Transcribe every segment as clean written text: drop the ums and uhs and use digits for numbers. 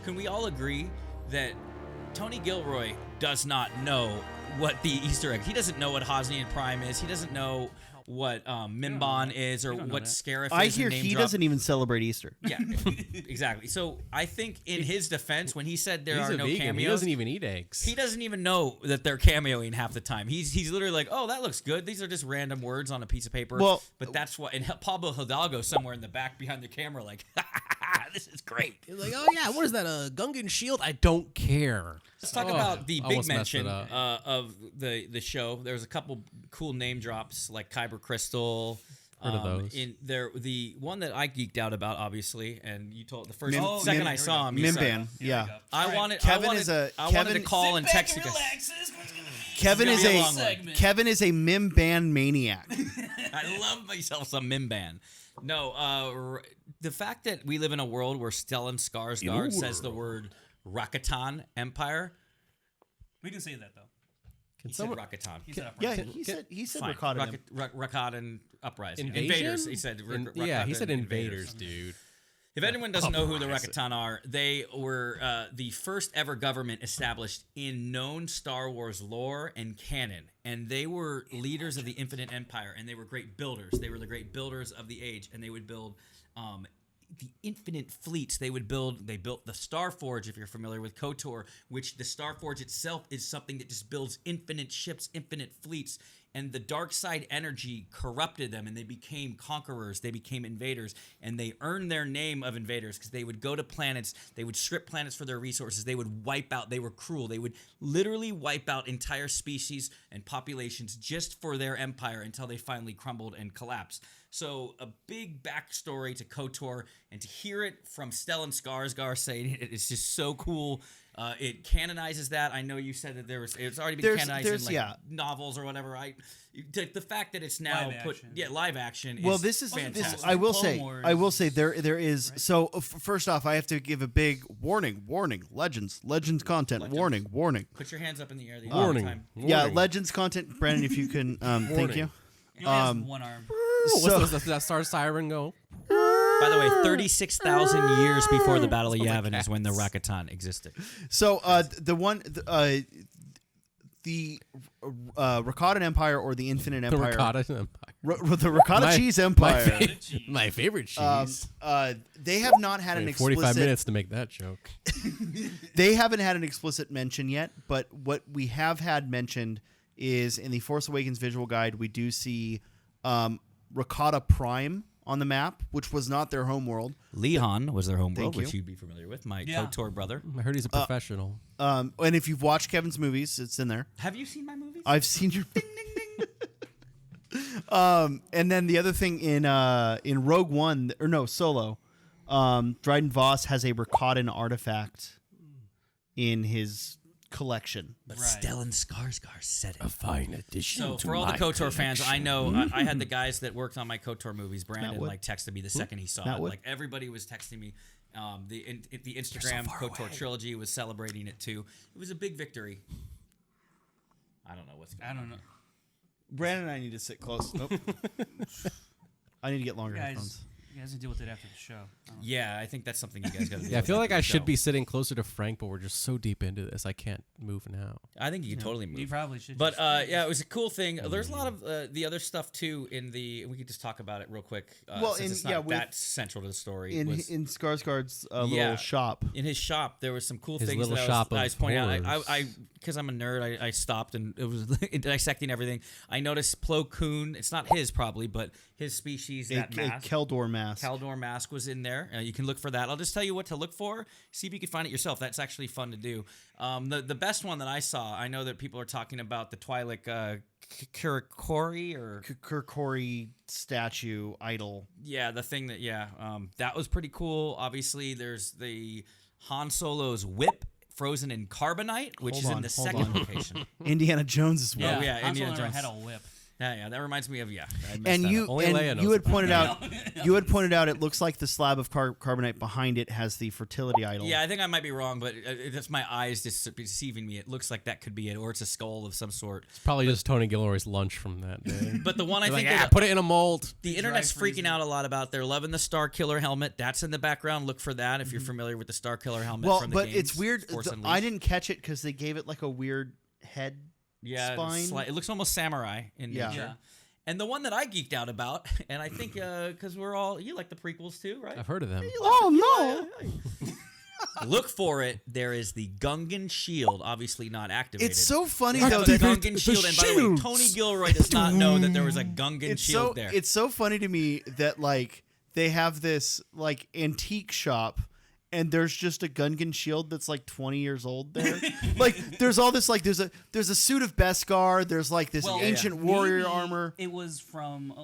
can we all agree that Tony Gilroy does not know what the Easter egg? He doesn't know what Hosnian Prime is. He doesn't know what Mimban is or what Scarif is. I hear he doesn't even celebrate Easter. Yeah, exactly. So I think in his defense, when he said there are no cameos, he doesn't even eat eggs. He doesn't even know that they're cameoing half the time. He's literally like, oh, that looks good. These are just random words on a piece of paper. Well, but that's what. And Pablo Hidalgo somewhere in the back behind the camera, like, this is great. He's like, oh yeah, what is that? A Gungan shield? I don't care. Let's talk about the big almost messed mention it up. of the show. There's a couple cool name drops like Kyber Crystal. Heard of those. In there, the one that I geeked out about, obviously, and you told the first Mim- second Mim- I saw him, you said, Mimban, yeah. I wanted Kevin I wanted to call and text you guys. Kevin It's is gonna be a a long one. Kevin is a Mimban maniac. I love myself some Mimban. No, the fact that we live in a world where Stellan Skarsgård says the word Rakatan Empire. We can say that though. He said Rakatan. He said Yeah, uprising. he said Fine. Rakatan. Rakatan Uprising. Invasion? Invaders. He said Yeah, he Rakatan said invaders, dude. If anyone doesn't know who the Rakatan are, they were the first ever government established in known Star Wars lore and canon. And they were leaders of the Infinite Empire, and they were great builders. They were the great builders of the age, and they would build the infinite fleets. They built the Starforge, if you're familiar with KOTOR, which the Starforge itself is something that just builds infinite ships, infinite fleets. And the dark side energy corrupted them, and they became conquerors. They became invaders, and they earned their name of invaders because they would go to planets. They would strip planets for their resources. They would wipe out. They were cruel. They would literally wipe out entire species and populations just for their empire until they finally crumbled and collapsed. So a big backstory to KOTOR, and to hear it from Stellan Skarsgård saying it is just so cool. It canonizes that. I know you said that it's already been canonized in novels or whatever. The fact that it's now live action. Well, is this is fantastic. this. I will say there is. So first off, I have to give a big warning. Legends content. Warning. Put your hands up in the air. Warning. Yeah, Legends content. Brandon, if you can, thank you. He only has one arm. What's that star siren go? By the way, 36,000 years before the Battle of Yavin is when the Rakatan existed. So the Rakatan Empire or the Infinite Empire. The Ricotta Cheese Empire. My favorite cheese. They have not had an explicit. 45 minutes to make that joke. They haven't had an explicit mention yet, but what we have had mentioned is in the Force Awakens visual guide, we do see Ricotta Prime on the map, which was not their homeworld. Lehan was their homeworld, Thank which you. you'd be familiar with. My KOTOR brother. I heard he's a professional. And if you've watched Kevin's movies, it's in there. Have you seen my movies? I've seen your. Ding, ding, ding. And then the other thing in Rogue One, or no, Solo, Dryden Voss has a Rakatan artifact in his collection. But Stellan Skarsgård said it. A fine addition. So to for all the my KOTOR collection. fans, I know I had the guys that worked on my KOTOR movies. Brandon Wood. texted me the second he saw it. Like everybody was texting me. The Instagram KOTOR trilogy was celebrating it too. It was a big victory. I don't know what's going on. I don't know. Brandon and I need to sit close. Nope. I need to get longer headphones. You guys can deal with it after the show. Yeah, I think that's something you guys got to do. Yeah, I feel like I should be sitting closer to Frank, but we're just so deep into this, I can't move now. I think you can totally move. You probably should. But yeah, it was a cool thing. There's a lot of the other stuff too in the. We could just talk about it real quick. Since it's not that central to the story. In Skarsgård's little shop. In his shop, there was some cool His things little that shop I was of pointing out. horrors. I because I'm a nerd, I stopped and it was dissecting everything. I noticed Plo Koon. It's not his probably, but his species. That mask. Keldor mask. Keldor mask was in there. You can look for that. I'll just tell you what to look for. See if you can find it yourself. That's actually fun to do. The best one that I saw, I know that people are talking about the Twi'lek Kirikori or Kirikori statue idol. Yeah, the thing that that was pretty cool. Obviously, there's the Han Solo's whip frozen in carbonite, which is in the second location. Indiana Jones as well. Yeah, Han Indiana Solo never Jones had a whip. Yeah, that reminds me of I messed And that you up. Only Leia and knows you had about pointed that. out you had pointed out it looks like the slab of carbonite behind it has the fertility idol. Yeah, I think I might be wrong, but it's my eyes deceiving me. It looks like that could be it, or it's a skull of some sort. It's probably just Tony Gilroy's lunch from that day. But the one I They're think like, that put it in a mold. the internet's Dry freaking freezing. out a lot about. They're loving the Star Killer helmet. That's in the background. Look for that if you're familiar with the Star Killer helmet. Well, from the but games, it's weird. Force I Unleashed. didn't catch it because they gave it like a weird head spine. It looks almost samurai in Yeah. nature. And the one that I geeked out about, and I think because you like the prequels too, right? I've heard of them. Oh no! Look for it. There is the Gungan shield, obviously not activated. It's so funny There's though. the that- Gungan shield, and by the way, Tony Gilroy does not know that there was a Gungan It's shield so there. it's so funny to me that like they have this like antique shop. And there's just a Gungan shield that's like 20 years old there. Like there's all this like there's a suit of Beskar. There's like this ancient warrior maybe armor. It was from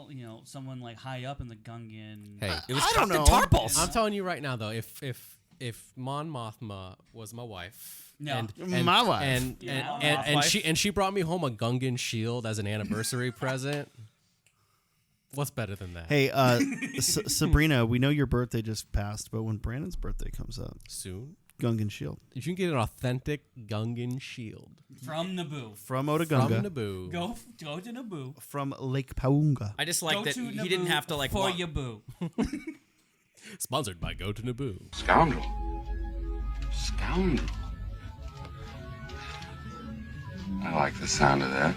someone like high up in the Gungan. Hey, it was I don't Captain know. Tarpals. I'm telling you right now, though, if Mon Mothma was my wife, No. My wife. and she brought me home a Gungan shield as an anniversary present. What's better than that? Hey, Sabrina, we know your birthday just passed, but when Brandon's birthday comes up, Soon, Gungan shield you can get an authentic Gungan shield From Naboo. from Otogunga, from Naboo. Go to Naboo. from Lake Paunga. I just Go like that to he didn't Naboo have to like for walk. your boo. Sponsored by Go to Naboo. Scoundrel. Scoundrel. I like the sound of that.